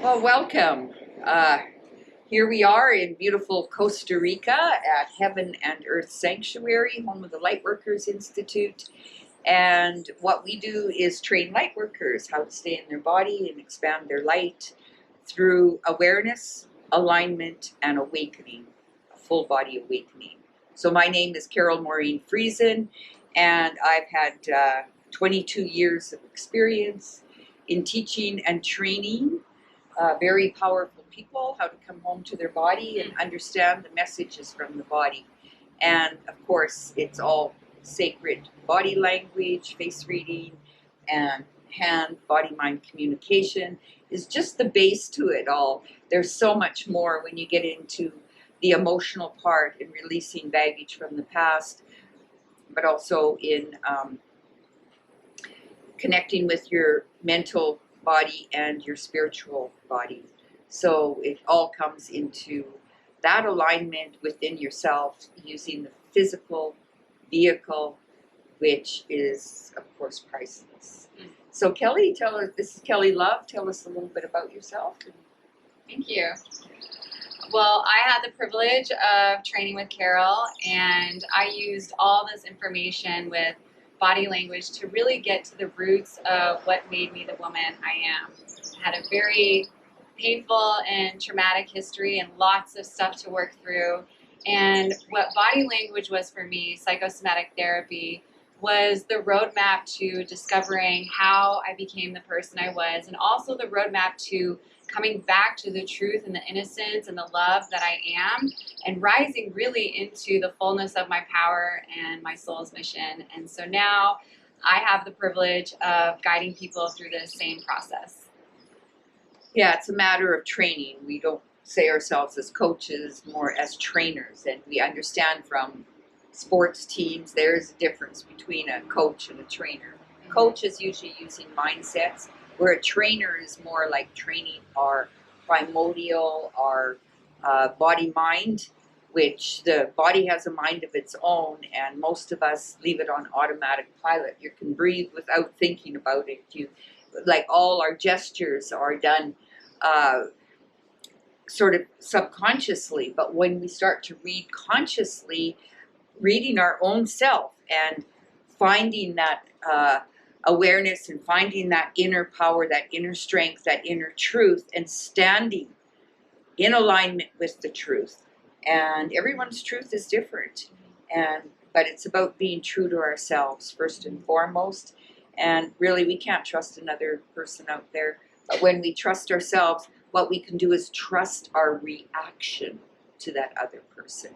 Well, welcome. Here we are in beautiful Costa Rica at Heaven and Earth Sanctuary, home of the Lightworkers Institute. And what we do is train lightworkers how to stay in their body and expand their light through awareness, alignment, and awakening, a full body awakening. So my name is Carol Maureen Friesen, and I've had 22 years of experience in teaching and training very powerful people how to come home to their body and understand the messages from the body. And of course, it's all sacred body language, face reading, and hand body mind communication is just the base to it all. There's so much more when you get into the emotional part and releasing baggage from the past, but also in connecting with your mental body and your spiritual body. So it all comes into that alignment within yourself using the physical vehicle, which is, of course, priceless. So Kelly, tell us, this is Kelly Love, tell us a little bit about yourself. Thank you. Well, I had the privilege of training with Carol, and I used all this information with body language to really get to the roots of what made me the woman I am. I had a very painful and traumatic history and lots of stuff to work through. And what body language was for me, psychosomatic therapy, was the roadmap to discovering how I became the person I was, and also the roadmap to coming back to the truth and the innocence and the love that I am, and rising really into the fullness of my power and my soul's mission. And so now I have the privilege of guiding people through the same process. Yeah, it's a matter of training. We don't say ourselves as coaches, more as trainers, and we understand from sports teams there's a difference between a coach and a trainer. Coach is usually using mindsets, where a trainer is more like training our primordial, our body-mind, which the body has a mind of its own, and most of us leave it on automatic pilot. You can breathe without thinking about it. Like all our gestures are done sort of subconsciously, but when we start to read consciously, reading our own self and finding that awareness and finding that inner power, that inner strength, that inner truth, and standing in alignment with the truth. And everyone's truth is different, but it's about being true to ourselves first and foremost. And really, we can't trust another person out there. But when we trust ourselves, what we can do is trust our reaction to that other person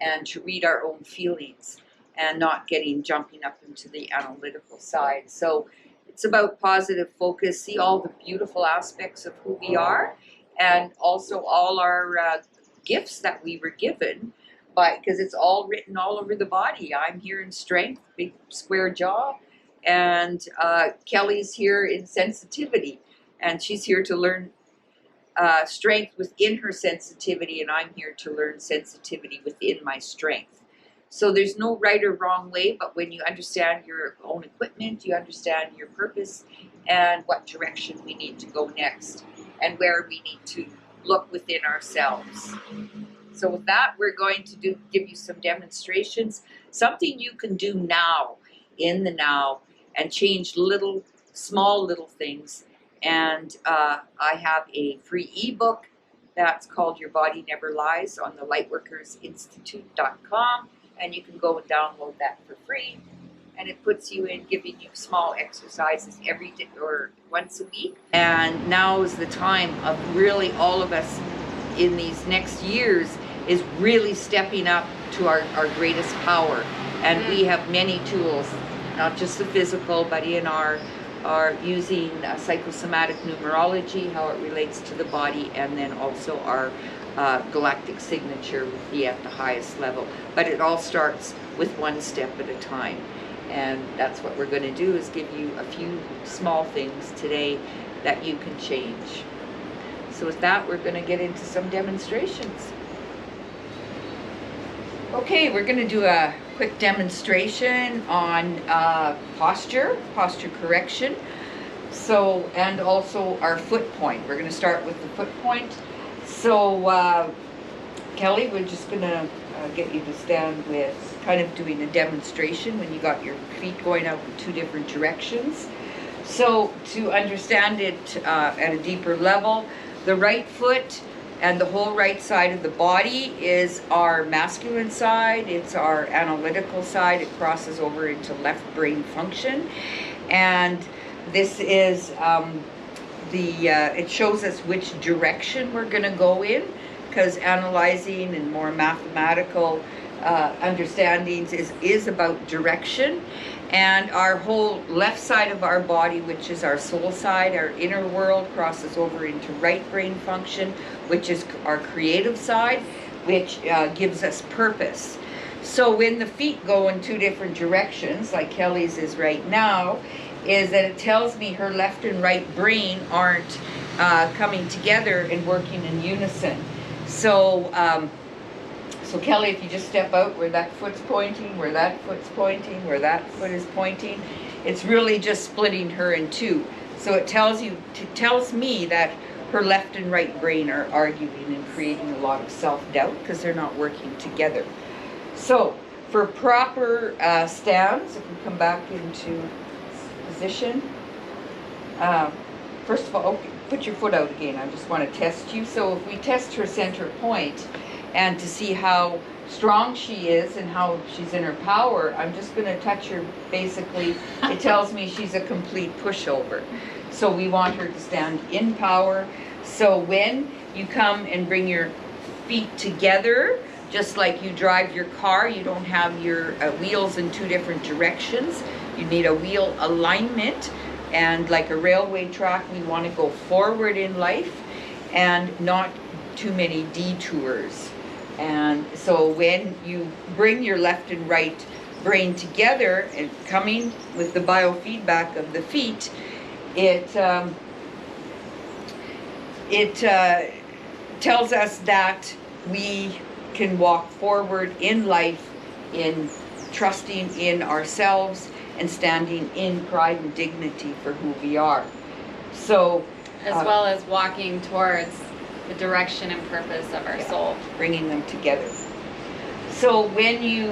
and to read our own feelings and not jumping up into the analytical side. So it's about positive focus, see all the beautiful aspects of who we are, and also all our gifts that we were given, because it's all written all over the body. I'm here in strength, big square jaw, and Kelly's here in sensitivity, and she's here to learn strength within her sensitivity, and I'm here to learn sensitivity within my strength. So there's no right or wrong way, but when you understand your own equipment, you understand your purpose and what direction we need to go next and where we need to look within ourselves. So with that, we're going to give you some demonstrations, something you can do now, in the now, and change small little things. And I have a free ebook that's called Your Body Never Lies on the lightworkersinstitute.com. And you can go and download that for free. And it puts you in giving you small exercises every day or once a week. And now is the time of really all of us in these next years is really stepping up to our greatest power. And we have many tools, not just the physical, but in our using psychosomatic numerology, how it relates to the body, and then also our galactic signature would be at the highest level. But it all starts with one step at a time. And that's what we're going to do, is give you a few small things today that you can change. So with that, we're going to get into some demonstrations. Okay, we're going to do a quick demonstration on posture correction. So, and also our foot point. We're going to start with the foot point. So, Kelly, we're just going to get you to stand with kind of doing a demonstration when you got your feet going out in two different directions. So, to understand it at a deeper level, the right foot and the whole right side of the body is our masculine side. It's our analytical side. It crosses over into left brain function. And this is it shows us which direction we're going to go in, because analyzing and more mathematical understandings is about direction. And our whole left side of our body, which is our soul side, our inner world, crosses over into right brain function, which is our creative side, which gives us purpose. So when the feet go in two different directions, like Kelly's is right now, is that it tells me her left and right brain aren't coming together and working in unison. So, so Kelly, if you just step out where that foot's pointing, where that foot's pointing, where that foot is pointing, it's really just splitting her in two. So it tells me that her left and right brain are arguing and creating a lot of self-doubt because they're not working together. So for proper stands, if we come back into position, first of all, okay, put your foot out again. I just want to test you. So if we test her center point and to see how strong she is and how she's in her power, I'm just going to touch her. Basically, it tells me she's a complete pushover. So we want her to stand in power. So when you come and bring your feet together, just like you drive your car, you don't have your wheels in two different directions. You need a wheel alignment, and like a railway track, we want to go forward in life and not too many detours. And so when you bring your left and right brain together and coming with the biofeedback of the feet, it tells us that we can walk forward in life in trusting in ourselves and standing in pride and dignity for who we are. So, as well as walking towards the direction and purpose of our soul. Bringing them together. So when you,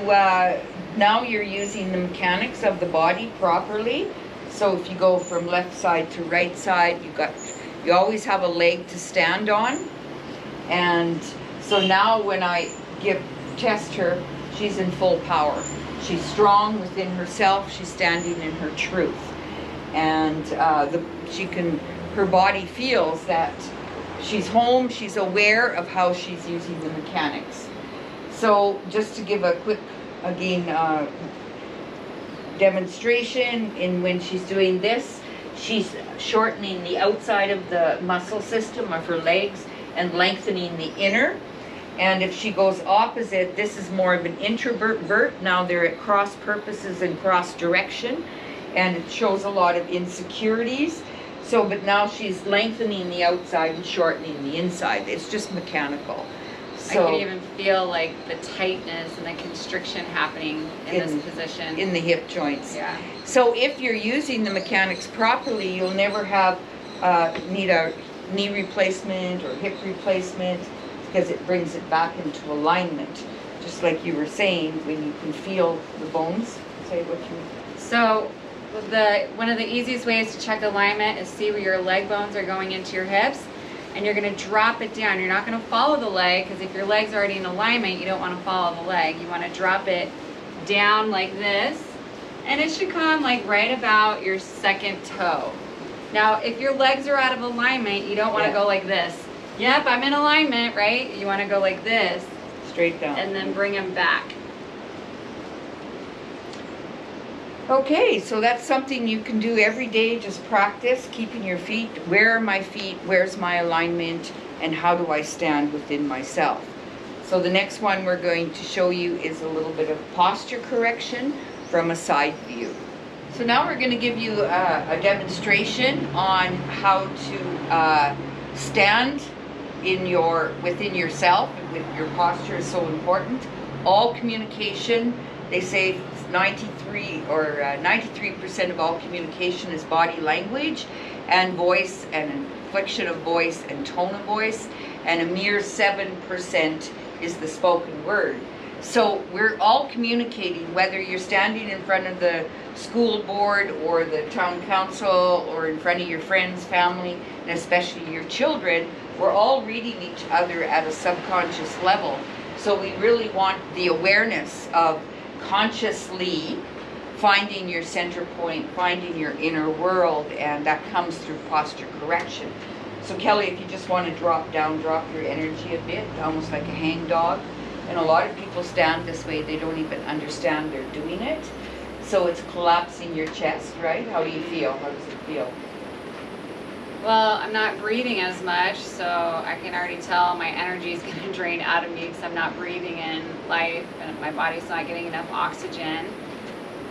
now you're using the mechanics of the body properly. So if you go from left side to right side, you always have a leg to stand on. And so now when I test her, she's in full power. She's strong within herself. She's standing in her truth. And her body feels that she's home. She's aware of how she's using the mechanics. So just to give a quick, again, demonstration in when she's doing this, she's shortening the outside of the muscle system of her legs and lengthening the inner. And if she goes opposite, this is more of an introvert. Now they're at cross purposes and cross direction, and it shows a lot of insecurities. So, but now she's lengthening the outside and shortening the inside. It's just mechanical. So, I can even feel like the tightness and the constriction happening in this position. In the hip joints. Yeah. So if you're using the mechanics properly, you'll never have need a knee replacement or hip replacement, because it brings it back into alignment. Just like you were saying, when you can feel the bones. Say what you... So one of the easiest ways to check alignment is see where your leg bones are going into your hips, and you're going to drop it down. You're not going to follow the leg, because if your leg's already in alignment, you don't want to follow the leg. You want to drop it down like this, and it should come like right about your second toe. Now, if your legs are out of alignment, you don't want to go like this. Yep, I'm in alignment, right? You want to go like this. Straight down. And then bring them back. Okay, so that's something you can do every day. Just practice keeping your feet. Where are my feet? Where's my alignment? And how do I stand within myself? So the next one we're going to show you is a little bit of posture correction from a side view. So now we're going to give you a demonstration on how to stand within yourself. With your posture is so important. All communication, they say 93% of all communication is body language, and voice and inflection of voice and tone of voice, and a mere 7% is the spoken word. So we're all communicating, whether you're standing in front of the school board or the town council or in front of your friends, family, and especially your children. We're all reading each other at a subconscious level. So we really want the awareness of consciously finding your center point, finding your inner world, and that comes through posture correction. So Kelly, if you just want to drop down, drop your energy a bit, almost like a hang dog. And a lot of people stand this way, they don't even understand they're doing it. So it's collapsing your chest, right? How do you feel? How does it feel? Well, I'm not breathing as much, so I can already tell my energy is going to drain out of me because I'm not breathing in life and my body's not getting enough oxygen.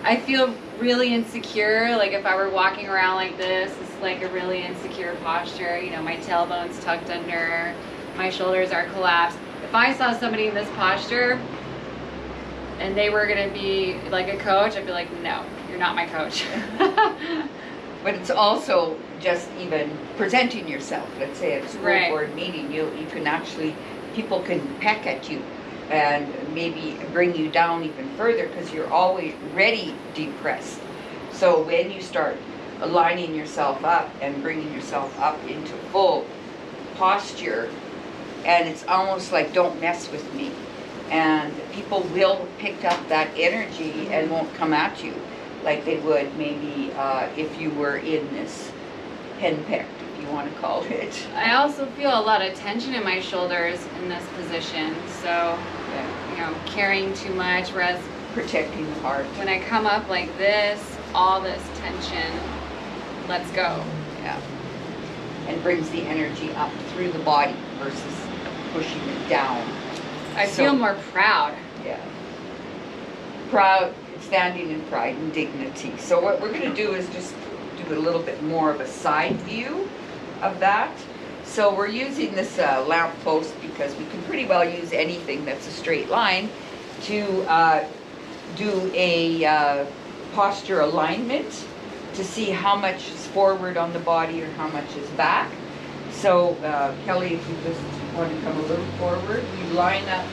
I feel really insecure. Like if I were walking around like this, it's like a really insecure posture. You know, my tailbone's tucked under, my shoulders are collapsed. If I saw somebody in this posture and they were going to be like a coach, I'd be like, no, you're not my coach. But it's also just even presenting yourself. Let's say at a school Right. board meeting, you can actually, people can peck at you and maybe bring you down even further because you're already depressed. So when you start aligning yourself up and bringing yourself up into full posture, and it's almost like don't mess with me, and people will pick up that energy and won't come at you like they would maybe if you were in this henpecked, if you want to call it. I also feel a lot of tension in my shoulders in this position, so you know, carrying too much, whereas Protecting the heart. when I come up like this, all this tension lets go. Yeah. And brings the energy up through the body versus pushing it down. I So- feel more proud. Yeah. Proud, standing in pride and dignity. So what we're going to do is just do a little bit more of a side view of that. So we're using this lamp post because we can pretty well use anything that's a straight line to do a posture alignment to see how much is forward on the body or how much is back. So Kelly, if you just want to come a little forward, we line up,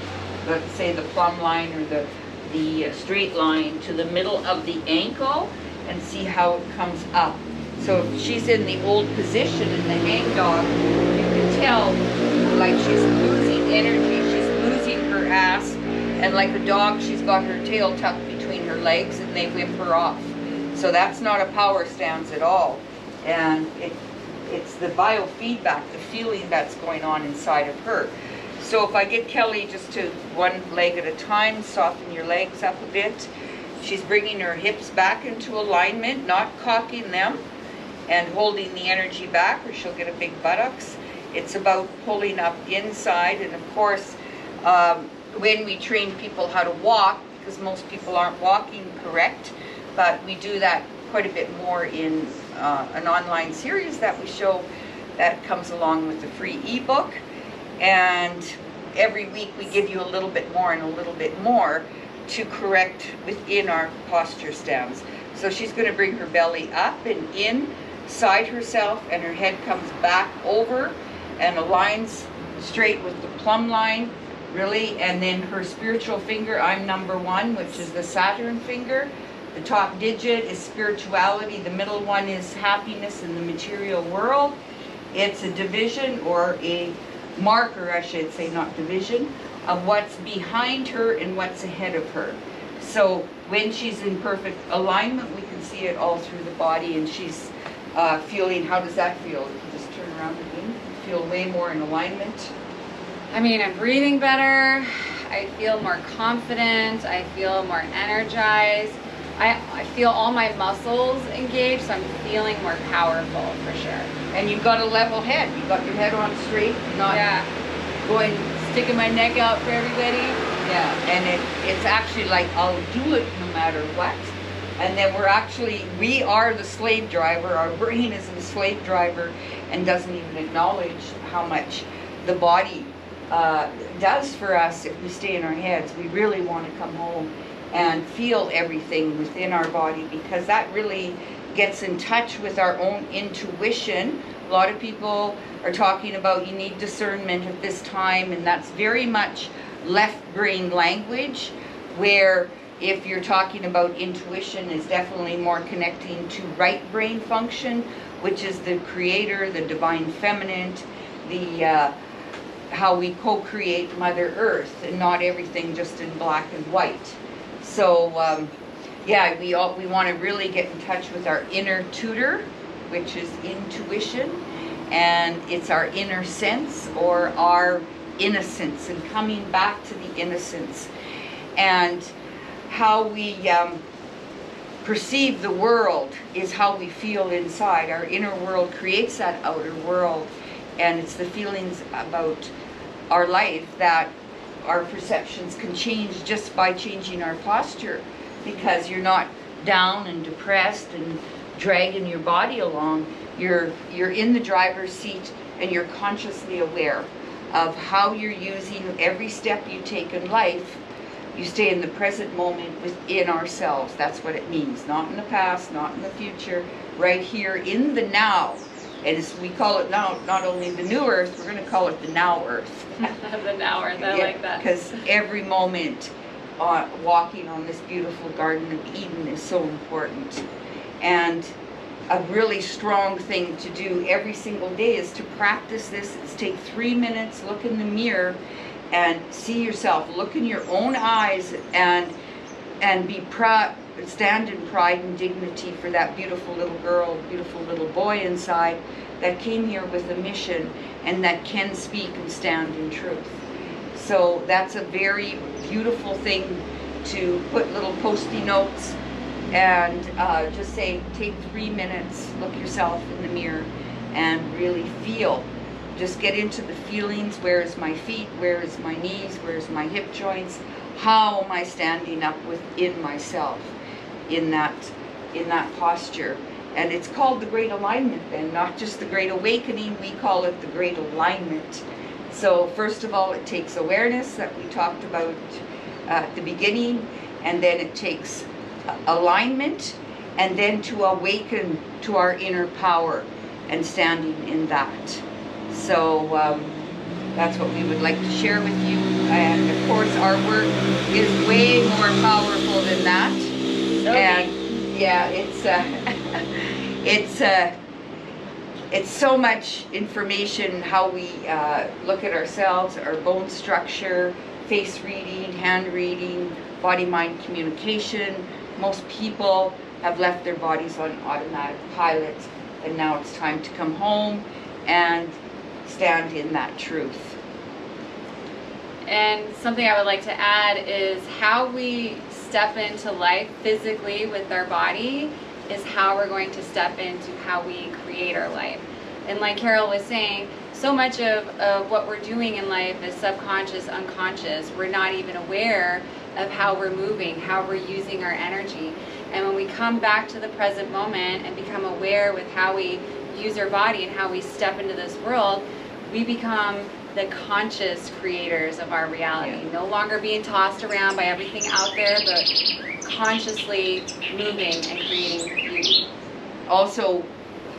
let's say the plumb line or the straight line to the middle of the ankle and see how it comes up. So if she's in the old position in the hang dog, you can tell like she's losing energy, she's losing her ass, and like a dog, she's got her tail tucked between her legs and they whip her off. So that's not a power stance at all. And it's the biofeedback, the feeling that's going on inside of her. So if I get Kelly just to one leg at a time, soften your legs up a bit. She's bringing her hips back into alignment, not cocking them and holding the energy back or she'll get a big buttocks. It's about pulling up inside, and of course when we train people how to walk, because most people aren't walking correct, but we do that quite a bit more in an online series that we show that comes along with the free ebook. And every week we give you a little bit more and a little bit more to correct within our posture stance. So she's going to bring her belly up and inside herself, and her head comes back over and aligns straight with the plumb line, really. And then her spiritual finger, I'm number 1, which is the Saturn finger. The top digit is spirituality. The middle one is happiness in the material world. It's a division or a marker, I should say, not division, of what's behind her and what's ahead of her. So when she's in perfect alignment, we can see it all through the body, and she's feeling, how does that feel? You can just turn around again. Feel way more in alignment. I mean, I'm breathing better. I feel more confident. I feel more energized. I feel all my muscles engaged, so I'm feeling more powerful for sure. And you've got a level head. You've got your head on straight, not going, Sticking my neck out for everybody. yeah. And it's actually like, I'll do it no matter what. And then we are the slave driver. Our brain is the slave driver and doesn't even acknowledge how much the body does for us if we stay in our heads. We really want to come home and feel everything within our body, because that really gets in touch with our own intuition. A lot of people are talking about you need discernment at this time, and that's very much left brain language, where if you're talking about intuition is definitely more connecting to right brain function, which is the creator, the divine feminine, the how we co-create Mother Earth, and not everything just in black and white. So yeah, we want to really get in touch with our inner tutor, which is intuition, and it's our inner sense or our innocence, and coming back to the innocence. And how we perceive the world is how we feel inside. Our inner world creates that outer world, and it's the feelings about our life that our perceptions can change just by changing our posture, because you're not down and depressed and dragging your body along. You're in the driver's seat, and you're consciously aware of how you're using every step you take in life. You stay in the present moment within ourselves. That's what it means. Not in the past, not in the future, right here in the now. And as we call it now, not only the new earth, we're going to call it the now earth. The now earth, I like that. Because every moment walking on this beautiful Garden of Eden is so important. And a really strong thing to do every single day is to practice this. It's take 3 minutes, look in the mirror, and see yourself. Look in your own eyes, and be proud. Stand in pride and dignity for that beautiful little girl, beautiful little boy inside that came here with a mission and that can speak and stand in truth. So that's a very beautiful thing to put little post-it notes and just say, take 3 minutes, look yourself in the mirror and really feel. Just get into the feelings. Where is my feet? Where is my knees? Where is my hip joints? How am I standing up within myself in that posture? And it's called the Great Alignment then, not just the Great Awakening. We call it the Great Alignment. So first of all, it takes awareness that we talked about at the beginning, and then it takes alignment, and then to awaken to our inner power and standing in that. So that's what we would like to share with you. And of course, our work is way more powerful than that. And yeah, it's so much information, how we look at ourselves, our bone structure, face reading, hand reading, body-mind communication. Most people have left their bodies on automatic pilot, and now it's time to come home and stand in that truth. And something I would like to add is how we step into life physically with our body is how we're going to step into how we create our life. And like Carol was saying, so much of what we're doing in life is subconscious, unconscious. We're not even aware of how we're moving, how we're using our energy. And when we come back to the present moment and become aware with how we use our body and how we step into this world, we become the conscious creators of our reality. No longer being tossed around by everything out there, but consciously moving and creating beauty. Also,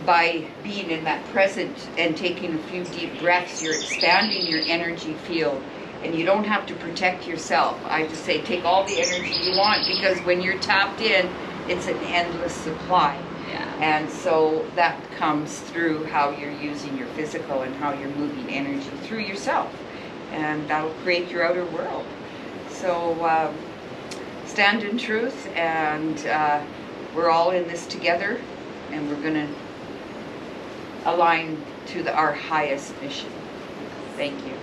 by being in that present and taking a few deep breaths, you're expanding your energy field. And you don't have to protect yourself. I just say take all the energy you want, because when you're tapped in, it's an endless supply. Yeah. And so that comes through how you're using your physical and how you're moving energy through yourself. And that'll create your outer world. So stand in truth, and we're all in this together, and we're going to align to our highest mission. Thank you.